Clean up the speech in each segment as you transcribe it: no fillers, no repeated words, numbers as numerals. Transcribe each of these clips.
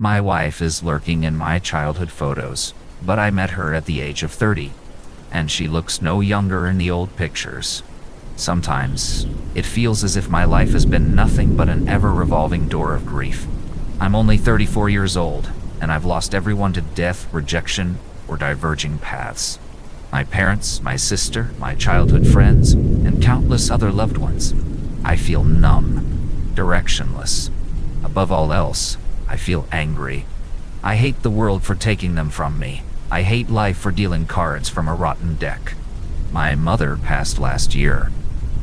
My wife is lurking in my childhood photos, but I met her at the age of 30, and she looks no younger in the old pictures. Sometimes, it feels as if my life has been nothing but an ever-revolving door of grief. I'm only 34 years old, and I've lost everyone to death, rejection, or diverging paths. My parents, my sister, my childhood friends, and countless other loved ones. I feel numb, directionless. Above all else, I feel angry. I hate the world for taking them from me. I hate life for dealing cards from a rotten deck. My mother passed last year.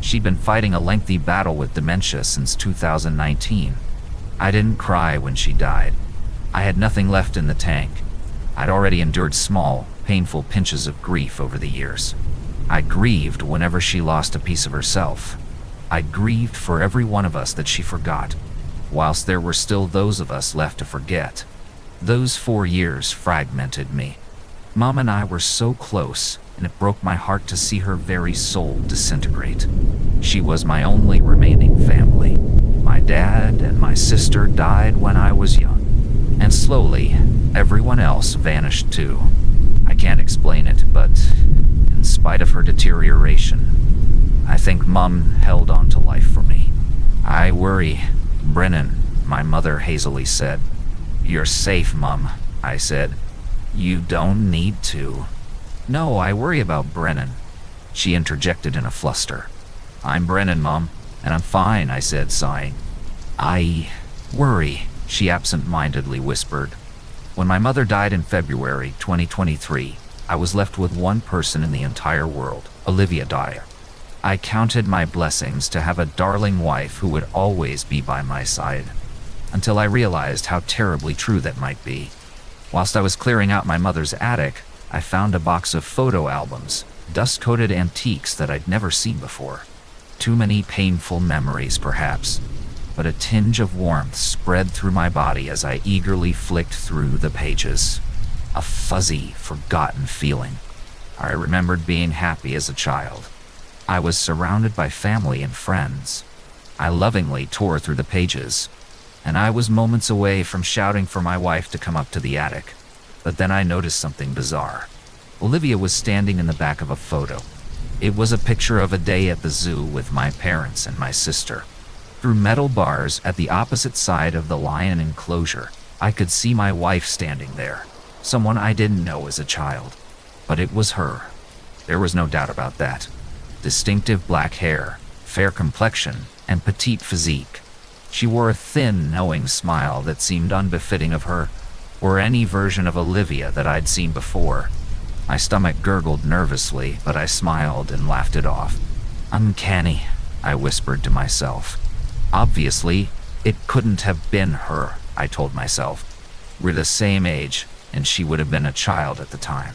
She'd been fighting a lengthy battle with dementia since 2019. I didn't cry when she died. I had nothing left in the tank. I'd already endured small, painful pinches of grief over the years. I grieved whenever she lost a piece of herself. I grieved for every one of us that she forgot, whilst there were still those of us left to forget. Those 4 years fragmented me. Mom and I were so close, and it broke my heart to see her very soul disintegrate. She was my only remaining family. My dad and my sister died when I was young, and slowly, everyone else vanished too. I can't explain it, but in spite of her deterioration, I think Mom held on to life for me. I worry, Brennan, my mother hazily said. You're safe, Mom, I said. You don't need to. No, I worry about Brennan, she interjected in a fluster. I'm Brennan, Mom, and I'm fine, I said, sighing. I worry, she absent-mindedly whispered. When my mother died in February 2023, I was left with one person in the entire world, Olivia Dyer. I counted my blessings to have a darling wife who would always be by my side, until I realized how terribly true that might be. Whilst I was clearing out my mother's attic, I found a box of photo albums, dust-coated antiques that I'd never seen before. Too many painful memories, perhaps, but a tinge of warmth spread through my body as I eagerly flicked through the pages. A fuzzy, forgotten feeling. I remembered being happy as a child. I was surrounded by family and friends. I lovingly tore through the pages, and I was moments away from shouting for my wife to come up to the attic. But then I noticed something bizarre. Olivia was standing in the back of a photo. It was a picture of a day at the zoo with my parents and my sister. Through metal bars at the opposite side of the lion enclosure, I could see my wife standing there, someone I didn't know as a child. But it was her. There was no doubt about that. Distinctive black hair, fair complexion, and petite physique. She wore a thin, knowing smile that seemed unbefitting of her, or any version of Olivia that I'd seen before. My stomach gurgled nervously, but I smiled and laughed it off. Uncanny, I whispered to myself. Obviously, it couldn't have been her, I told myself. We're the same age, and she would have been a child at the time.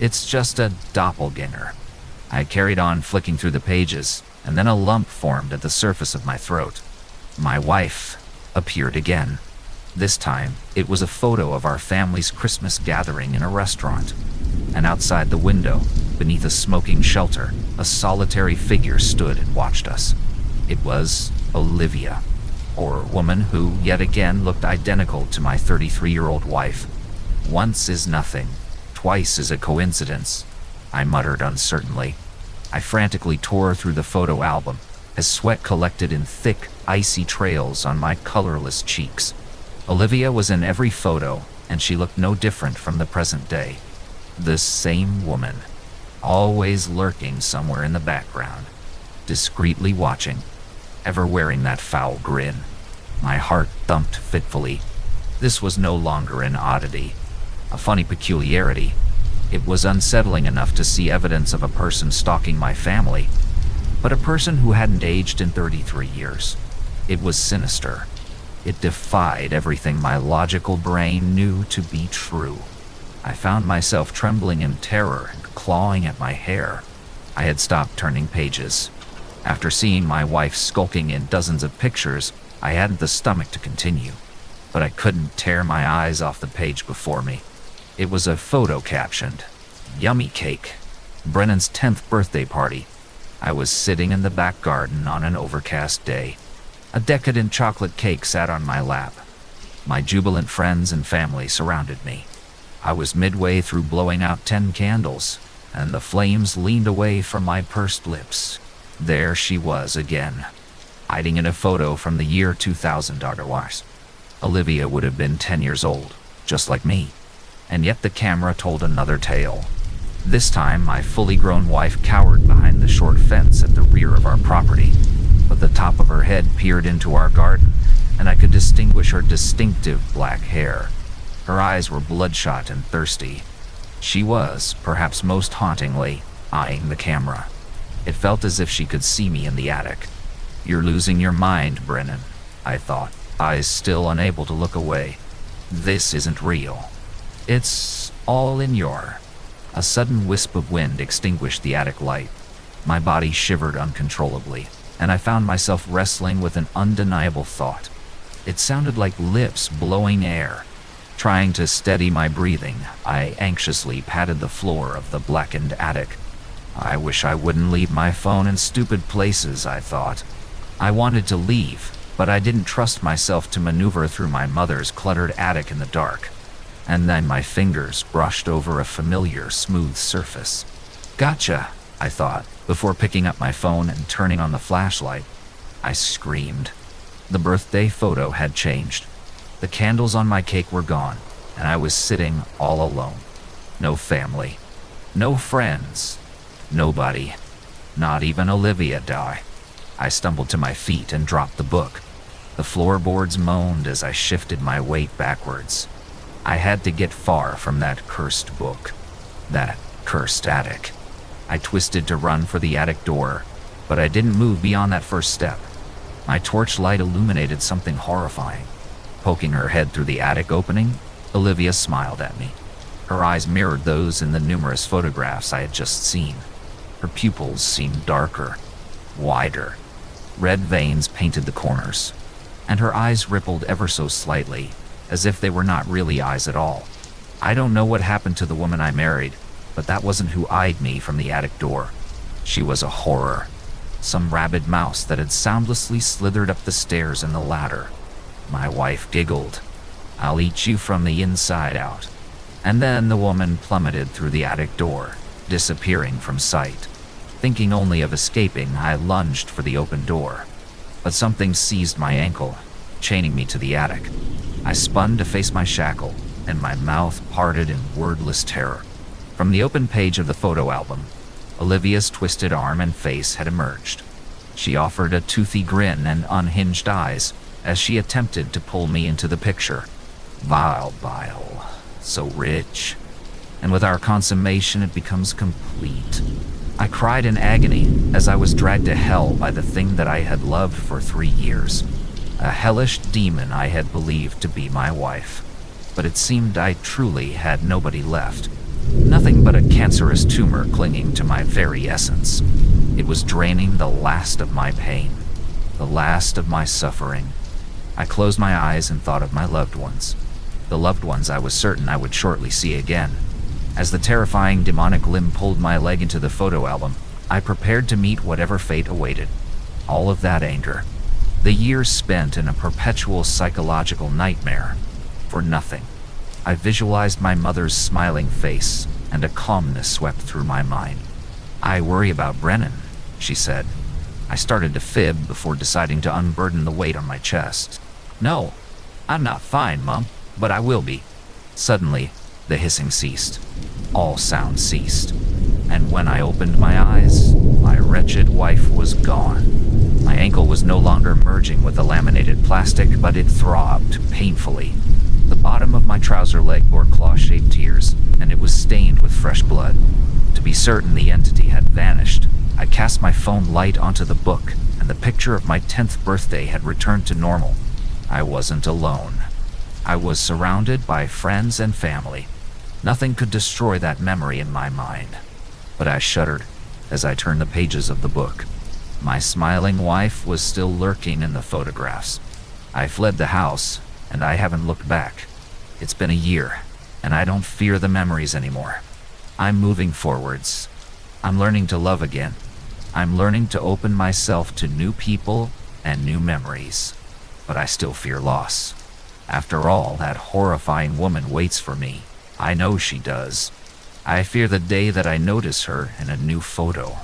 It's just a doppelganger. I carried on flicking through the pages, and then a lump formed at the surface of my throat. My wife appeared again. This time, it was a photo of our family's Christmas gathering in a restaurant. And outside the window, beneath a smoking shelter, a solitary figure stood and watched us. It was Olivia, or woman who, yet again, looked identical to my 33-year-old wife. Once is nothing, twice is a coincidence, I muttered uncertainly. I frantically tore through the photo album, as sweat collected in thick, icy trails on my colorless cheeks. Olivia was in every photo, and she looked no different from the present day. The same woman, always lurking somewhere in the background, discreetly watching, ever wearing that foul grin. My heart thumped fitfully. This was no longer an oddity, a funny peculiarity. It was unsettling enough to see evidence of a person stalking my family, but a person who hadn't aged in 33 years. It was sinister. It defied everything my logical brain knew to be true. I found myself trembling in terror and clawing at my hair. I had stopped turning pages. After seeing my wife skulking in dozens of pictures, I hadn't the stomach to continue. But I couldn't tear my eyes off the page before me. It was a photo captioned, "Yummy cake. Brennan's 10th birthday party." I was sitting in the back garden on an overcast day. A decadent chocolate cake sat on my lap. My jubilant friends and family surrounded me. I was midway through blowing out 10 candles, and the flames leaned away from my pursed lips. There she was again, hiding in a photo from the year 2000 otherwise. Olivia would have been 10 years old, just like me, and yet the camera told another tale. This time, my fully grown wife cowered behind the short fence at the rear of our property, but the top of her head peered into our garden, and I could distinguish her distinctive black hair. Her eyes were bloodshot and thirsty. She was, perhaps most hauntingly, eyeing the camera. It felt as if she could see me in the attic. "You're losing your mind, Brennan," I thought, eyes still unable to look away. "This isn't real. It's all in your..." A sudden wisp of wind extinguished the attic light. My body shivered uncontrollably, and I found myself wrestling with an undeniable thought. It sounded like lips blowing air. Trying to steady my breathing, I anxiously patted the floor of the blackened attic. I wish I wouldn't leave my phone in stupid places, I thought. I wanted to leave, but I didn't trust myself to maneuver through my mother's cluttered attic in the dark. And then my fingers brushed over a familiar, smooth surface. "Gotcha," I thought, before picking up my phone and turning on the flashlight. I screamed. The birthday photo had changed. The candles on my cake were gone, and I was sitting all alone. No family. No friends. Nobody. Not even Olivia died. I stumbled to my feet and dropped the book. The floorboards moaned as I shifted my weight backwards. I had to get far from that cursed book. That cursed attic. I twisted to run for the attic door, but I didn't move beyond that first step. My torchlight illuminated something horrifying. Poking her head through the attic opening, Olivia smiled at me. Her eyes mirrored those in the numerous photographs I had just seen. Her pupils seemed darker, wider. Red veins painted the corners, and her eyes rippled ever so slightly, as if they were not really eyes at all. I don't know what happened to the woman I married, but that wasn't who eyed me from the attic door. She was a horror. Some rabid mouse that had soundlessly slithered up the stairs and the ladder. My wife giggled. "I'll eat you from the inside out." And then the woman plummeted through the attic door, disappearing from sight. Thinking only of escaping, I lunged for the open door. But something seized my ankle, chaining me to the attic. I spun to face my shackle, and my mouth parted in wordless terror. From the open page of the photo album, Olivia's twisted arm and face had emerged. She offered a toothy grin and unhinged eyes as she attempted to pull me into the picture. Vile bile, so rich. And with our consummation, it becomes complete. I cried in agony as I was dragged to hell by the thing that I had loved for 3 years. A hellish demon I had believed to be my wife. But it seemed I truly had nobody left. Nothing but a cancerous tumor clinging to my very essence. It was draining the last of my pain, the last of my suffering. I closed my eyes and thought of my loved ones. The loved ones I was certain I would shortly see again. As the terrifying demonic limb pulled my leg into the photo album, I prepared to meet whatever fate awaited. All of that anger. The years spent in a perpetual psychological nightmare. For nothing. I visualized my mother's smiling face, and a calmness swept through my mind. "I worry about Brennan," she said. I started to fib before deciding to unburden the weight on my chest. "No, I'm not fine, Mom, but I will be." Suddenly, the hissing ceased. All sound ceased. And when I opened my eyes, my wretched wife was gone. My ankle was no longer merging with the laminated plastic, but it throbbed painfully. The bottom of my trouser leg bore claw-shaped tears, and it was stained with fresh blood. To be certain the entity had vanished, I cast my phone light onto the book, and the picture of my 10th birthday had returned to normal. I wasn't alone. I was surrounded by friends and family. Nothing could destroy that memory in my mind. But I shuddered as I turned the pages of the book. My smiling wife was still lurking in the photographs. I fled the house, and I haven't looked back. It's been a year, and I don't fear the memories anymore. I'm moving forwards. I'm learning to love again. I'm learning to open myself to new people and new memories. But I still fear loss. After all, that horrifying woman waits for me. I know she does. I fear the day that I notice her in a new photo.